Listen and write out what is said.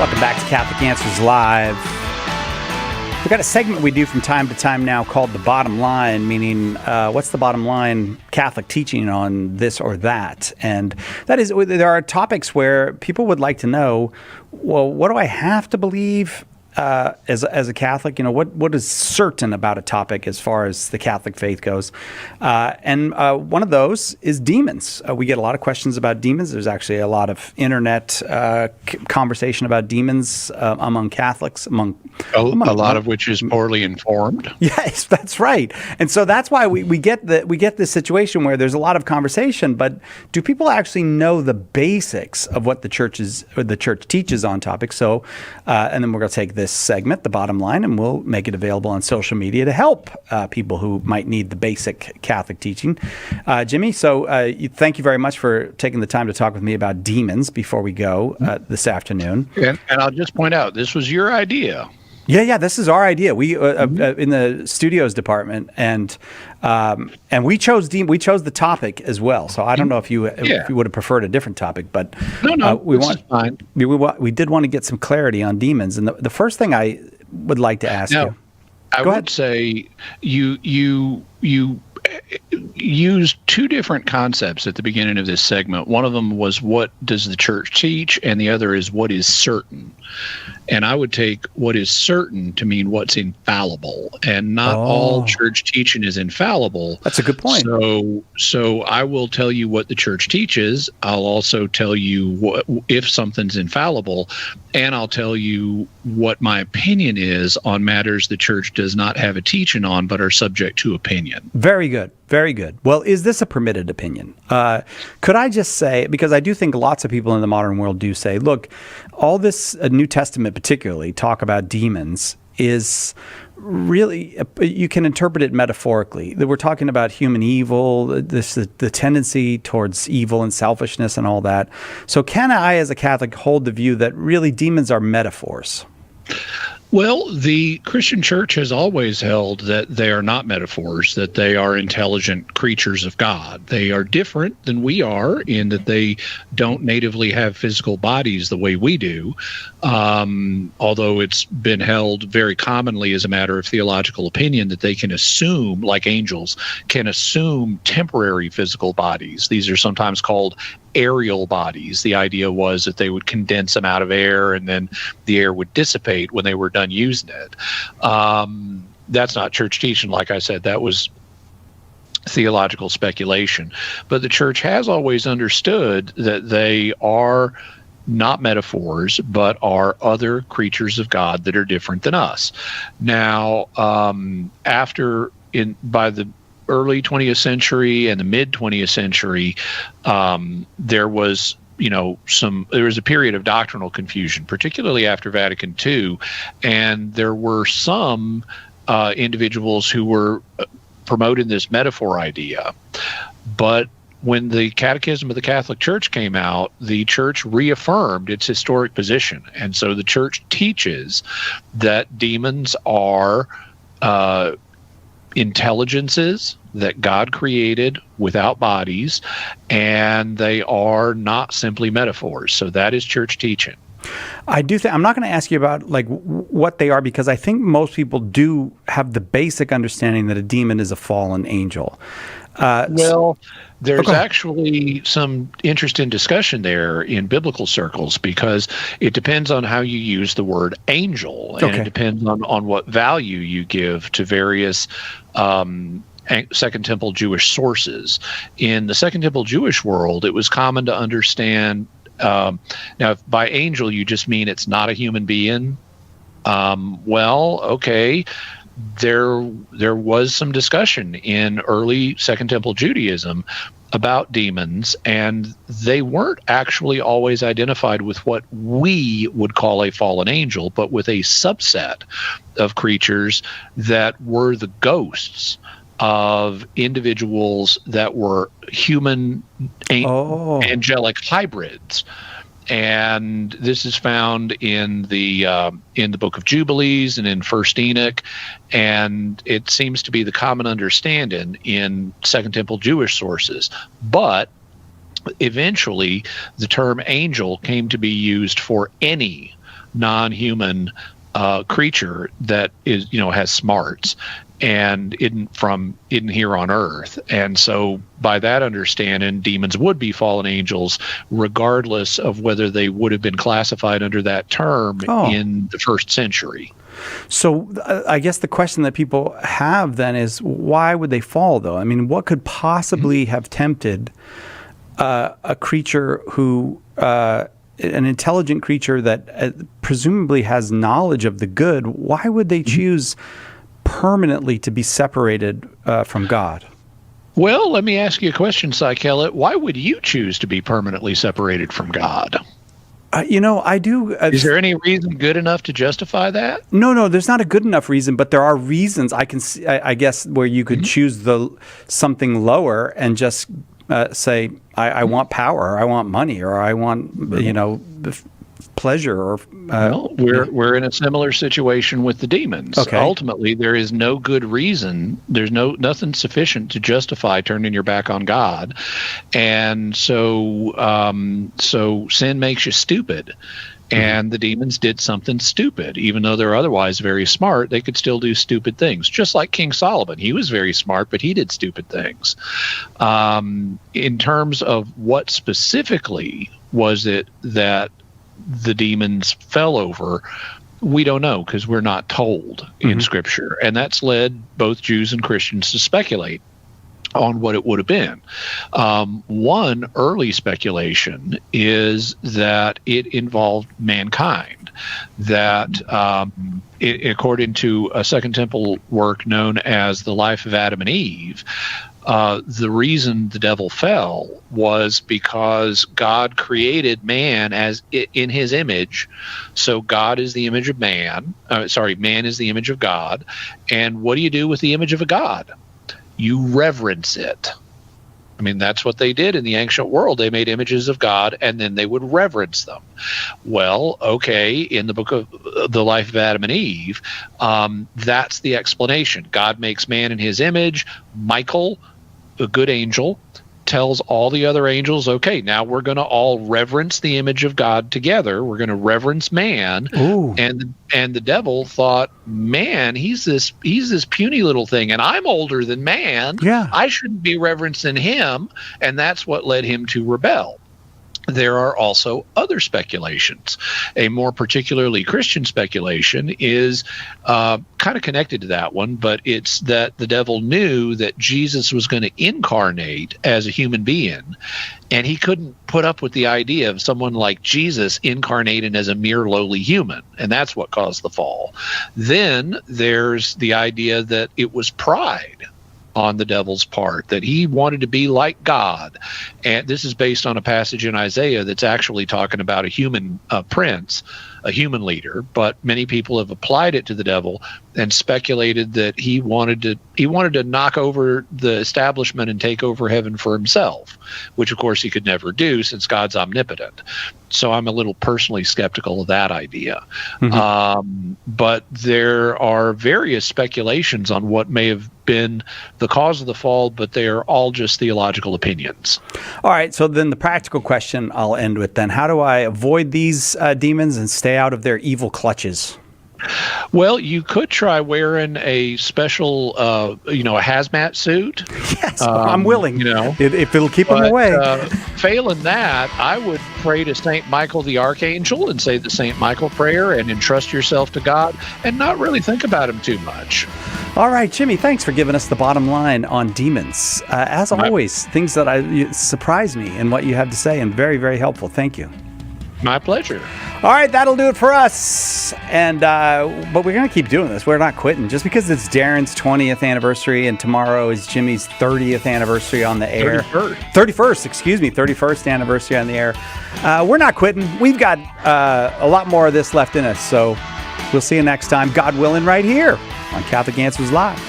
Welcome back to Catholic Answers Live. We've got a segment we do from time to time now called The Bottom Line, meaning what's the bottom line Catholic teaching on this or that? And that is, there are topics where people would like to know, well, what do I have to believe as a Catholic? You know, what is certain about a topic as far as the Catholic faith goes? And one of those is demons. We get a lot of questions about demons. There's actually a lot of internet conversation about demons among Catholics, among a lot of which is poorly informed. Yes, that's right. And so that's why we get this situation where there's a lot of conversation, but do people actually know the basics of what the church teaches on topics? So, and then we're going to take this segment, The Bottom Line, and we'll make it available on social media to help people who might need the basic Catholic teaching. Jimmy, so thank you very much for taking the time to talk with me about demons before we go this afternoon. And I'll just point out, this was your idea. Yeah, this is our idea. We in the studios department, and we chose the topic as well. So I don't know if you would have preferred a different topic, but fine. We did want to get some clarity on demons. And the first thing I would like to ask you, I would say you used two different concepts at the beginning of this segment. One of them was, what does the church teach? And the other is, what is certain? And I would take what is certain to mean what's infallible, and not all church teaching is infallible. That's a good point. So I will tell you what the church teaches. I'll also tell you if something's infallible, and I'll tell you what my opinion is on matters the church does not have a teaching on, but are subject to opinion. Very good. Very good. Well, is this a permitted opinion? Could I just say, because I do think lots of people in the modern world do say, look, all this New Testament particularly talk about demons is really, you can interpret it metaphorically. That we're talking about human evil, the tendency towards evil and selfishness and all that. So can I, as a Catholic, hold the view that really demons are metaphors? Well, the Christian church has always held that they are not metaphors, that they are intelligent creatures of God. They are different than we are in that they don't natively have physical bodies the way we do, although it's been held very commonly as a matter of theological opinion that they can assume, like angels, can assume temporary physical bodies. These are sometimes called aerial bodies. The idea was that they would condense them out of air and then the air would dissipate when they were done using it. That's not church teaching. Like I said, that was theological speculation. But the church has always understood that they are not metaphors, but are other creatures of God that are different than us. Now, by the early 20th century and the mid 20th century, there was a period of doctrinal confusion, particularly after Vatican II, and there were some individuals who were promoting this metaphor idea. But when the Catechism of the Catholic Church came out, the church reaffirmed its historic position. And so the church teaches that demons are intelligences that God created without bodies, and they are not simply metaphors. So that is church teaching. I do think I'm not going to ask you about what they are, because I think most people do have the basic understanding that a demon is a fallen angel. There's actually some interesting discussion there in biblical circles, because it depends on how you use the word angel, and it depends on what value you give to various Second Temple Jewish sources. In the Second Temple Jewish world, it was common to understand, now if by angel you just mean it's not a human being, there was some discussion in early Second Temple Judaism about demons, and they weren't actually always identified with what we would call a fallen angel, but with a subset of creatures that were the ghosts of individuals that were human angelic hybrids. And this is found in the Book of Jubilees and in First Enoch, and it seems to be the common understanding in Second Temple Jewish sources. But eventually the term angel came to be used for any non-human creature that is, has smarts and isn't here on earth. And so by that understanding, demons would be fallen angels regardless of whether they would have been classified under that term in the first century. So I guess the question that people have then is, why would they fall, though? I mean, what could possibly have tempted a creature who, an intelligent creature that presumably has knowledge of the good, why would they choose permanently to be separated from God? Well, let me ask you a question, Cy-Kellett. Why would you choose to be permanently separated from God? I do. Is there any reason good enough to justify that? No, there's not a good enough reason, but there are reasons I can see, I guess, where you could choose something lower and just say, I want power, or I want money, or I want, pleasure. Or we're in a similar situation with the demons. Okay. Ultimately, there is no good reason. There's nothing sufficient to justify turning your back on God, and so sin makes you stupid. And the demons did something stupid. Even though they're otherwise very smart, they could still do stupid things. Just like King Solomon. He was very smart, but he did stupid things. In terms of what specifically was it that the demons fell over, we don't know, because we're not told in Scripture. And that's led both Jews and Christians to speculate on what it would have been. One early speculation is that it involved mankind, that according to a Second Temple work known as The Life of Adam and Eve, the reason the devil fell was because God created man as in his image. So God is the image of man. Man is the image of God. And what do you do with the image of a God? You reverence it. I mean, that's what they did in the ancient world. They made images of God, and then they would reverence them. Well, okay, in the book of The Life of Adam and Eve, that's the explanation. God makes man in his image. Michael, a good angel, tells all the other angels, okay, now we're going to all reverence the image of God together. We're going to reverence man. Ooh. And the devil thought, man, he's this puny little thing, and I'm older than man. Yeah. I shouldn't be reverencing him. And that's what led him to rebel. There are also other speculations. A more particularly Christian speculation is kind of connected to that one, but it's that the devil knew that Jesus was going to incarnate as a human being, and he couldn't put up with the idea of someone like Jesus incarnating as a mere lowly human, and that's what caused the fall. Then there's the idea that it was pride on the devil's part, that he wanted to be like God. And this is based on a passage in Isaiah that's actually talking about a human prince, a human leader, but many people have applied it to the devil and speculated that he wanted to knock over the establishment and take over heaven for himself, which of course he could never do since God's omnipotent. So I'm a little personally skeptical of that idea. But there are various speculations on what may have been the cause of the fall, but they are all just theological opinions. All right, so then the practical question I'll end with then, how do I avoid these demons and stay out of their evil clutches? Well, you could try wearing a special, a hazmat suit. Yes, I'm willing. If it'll keep them away. Failing that, I would pray to St. Michael the Archangel and say the St. Michael prayer and entrust yourself to God and not really think about him too much. All right, Jimmy, thanks for giving us the bottom line on demons. As always, things that surprise me in what you have to say, and very, very helpful. Thank you. My pleasure. All right, that'll do it for us. And but we're going to keep doing this. We're not quitting. Just because it's Darren's 20th anniversary and tomorrow is Jimmy's 30th anniversary on the air. 31st anniversary on the air. We're not quitting. We've got a lot more of this left in us. So we'll see you next time, God willing, right here on Catholic Answers Live.